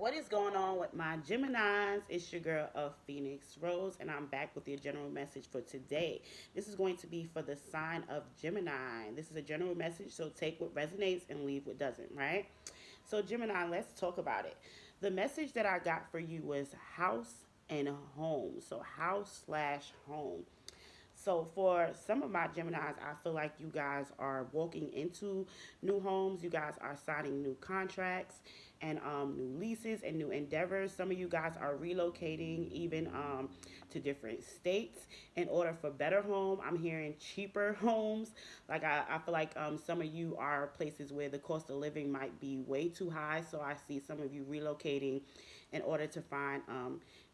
What is going on with my Geminis? It's your girl of Phoenix Rose, and I'm back with your general message for today. This is going to be for the sign of Gemini. This is a general message, so take what resonates and leave what doesn't, right? So, Gemini, let's talk about it. The message that I got for you was house and home. So, house slash home. So for some of my Geminis, I feel like you guys are walking into new homes. You guys are signing new contracts and new leases and new endeavors. Some of you guys are relocating even to different states in order for better home. I'm hearing cheaper homes. Like I feel like some of you are places where the cost of living might be way too high. So I see some of you relocating in order to find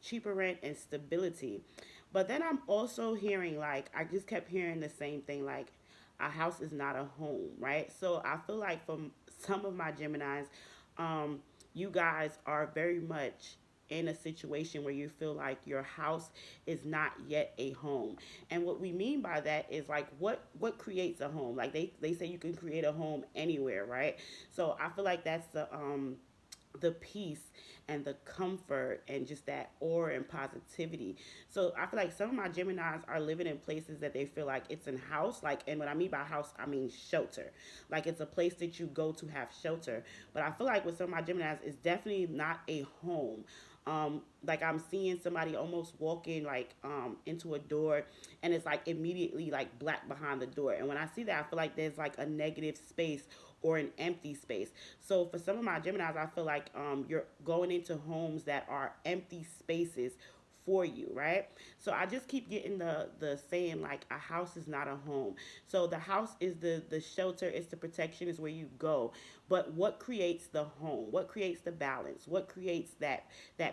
cheaper rent and stability. But then I'm also hearing, like, I just kept hearing the same thing, like, a house is not a home, right? So I feel like from some of my Geminis, you guys are very much in a situation where you feel like your house is not yet a home. And what we mean by that is like what creates a home? Like they say you can create a home anywhere, right? So I feel like that's the peace and the comfort and just that aura and positivity. So I feel like some of my Geminis are living in places that they feel like it's a house. Like, and what I mean by house, I mean shelter. Like it's a place that you go to have shelter. But I feel like with some of my Geminis, it's definitely not a home. Like I'm seeing somebody almost walking like into a door, and it's like immediately like black behind the door. And when I see that, I feel like there's like a negative space or an empty space. So for some of my Geminis, I feel like you're going into homes that are empty spaces for you, right? So I just keep getting the saying like a house is not a home. So the house is the shelter, it's the protection, is where you go. But what creates the home? What creates the balance? What creates that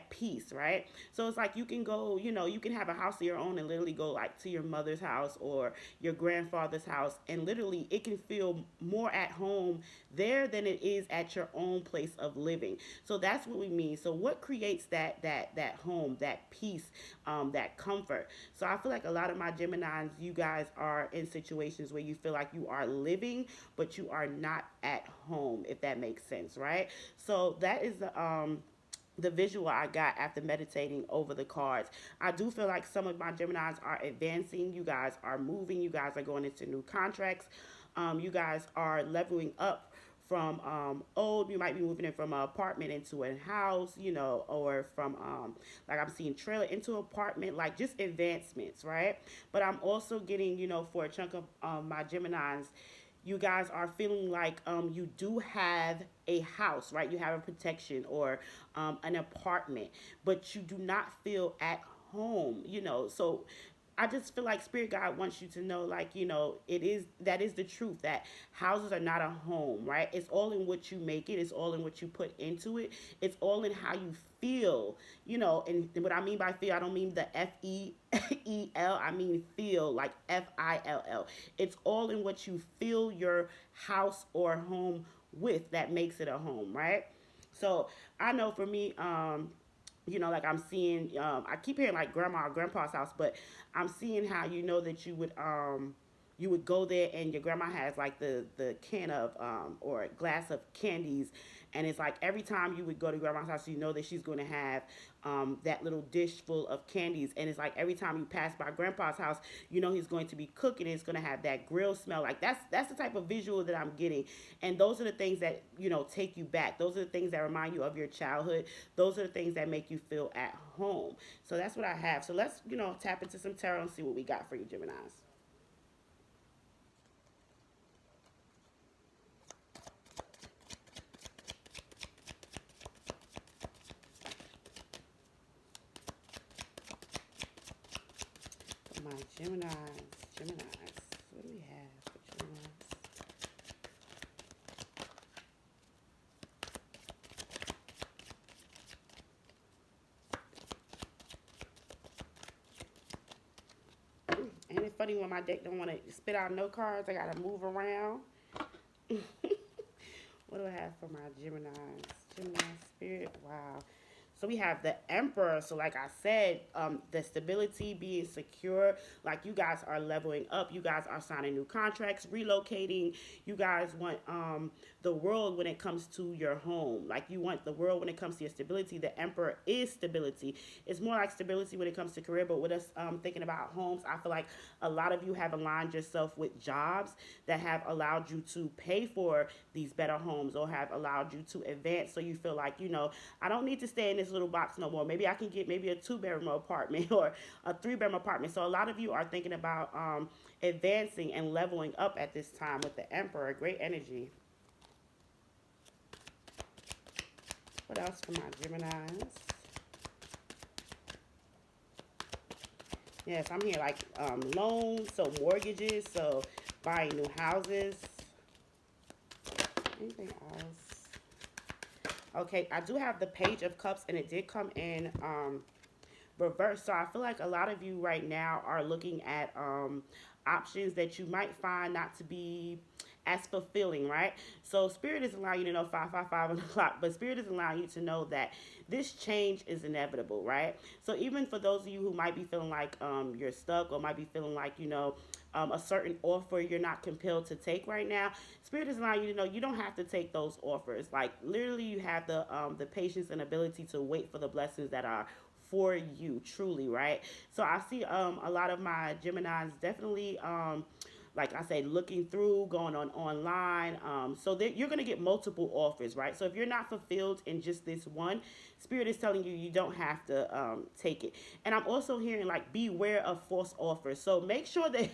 peace, right? So it's like you can go, you can have a house of your own and literally go like to your mother's house or your grandfather's house, and literally it can feel more at home there than it is at your own place of living. So that's what we mean. So what creates that home, that peace, that comfort? So I feel like a lot of my Geminis, you guys are in situations where you feel like you are living, but you are not at home, if that makes sense, right? So that is the visual I got after meditating over the cards. I do feel like some of my Geminis are advancing. You guys are moving. You guys are going into new contracts. You guys are leveling up from old. You might be moving in from an apartment into a house, or from like I'm seeing trailer into apartment, like just advancements, right? But I'm also getting, for a chunk of my Geminis, you guys are feeling like you do have a house, right? You have a protection or an apartment, but you do not feel at home, So I just feel like Spirit God wants you to know, like, that is the truth, that houses are not a home, right? It's all in what you make it, it's all in what you put into it, it's all in how you feel, and what I mean by feel, I don't mean the FEEL, I mean feel, like FILL. It's all in what you fill your house or home with that makes it a home, right? So I know for me, like I'm seeing, I keep hearing like grandma or grandpa's house, but I'm seeing how that you would go there and your grandma has like the can of or a glass of candies, and it's like every time you would go to grandma's house, you know that she's going to have that little dish full of candies, and it's like every time you pass by grandpa's house, he's going to be cooking, and it's going to have that grill smell. Like that's the type of visual that I'm getting, and those are the things that take you back. Those are the things that remind you of your childhood. Those are the things that make you feel at home. So that's what I have. So let's tap into some tarot and see what we got for you, Geminis. For my Geminis, what do we have for Geminis? Ain't it funny when my deck don't want to spit out no cards? I gotta move around. What do I have for my Geminis? Gemini spirit. Wow. So we have the Emperor. So like I said, the stability, being secure, like you guys are leveling up. You guys are signing new contracts, relocating. You guys want the world when it comes to your home. Like you want the world when it comes to your stability. The Emperor is stability. It's more like stability when it comes to career. But with us thinking about homes, I feel like a lot of you have aligned yourself with jobs that have allowed you to pay for these better homes or have allowed you to advance. So you feel like, you know, I don't need to stay in this little box no more. Maybe I can get maybe a 2 bedroom apartment or a 3 bedroom apartment. So a lot of you are thinking about advancing and leveling up at this time with the Emperor. Great energy. What else for my Geminis? Yes, I'm here like loans, so mortgages, so buying new houses. Anything else? Okay, I do have the Page of Cups, and it did come in reverse. So I feel like a lot of you right now are looking at options that you might find not to be as fulfilling, right? So Spirit is allowing you to know 555 on the clock, but Spirit is allowing you to know that this change is inevitable, right? So even for those of you who might be feeling like you're stuck or might be feeling like, you know, a certain offer you're not compelled to take right now, Spirit is allowing you to know you don't have to take those offers. Like literally you have the patience and ability to wait for the blessings that are for you truly, right? So I see a lot of my Geminis definitely like I say, looking through, going on online. So that you're going to get multiple offers, right? So if you're not fulfilled in just this one, Spirit is telling you you don't have to take it. And I'm also hearing like beware of false offers. So make sure that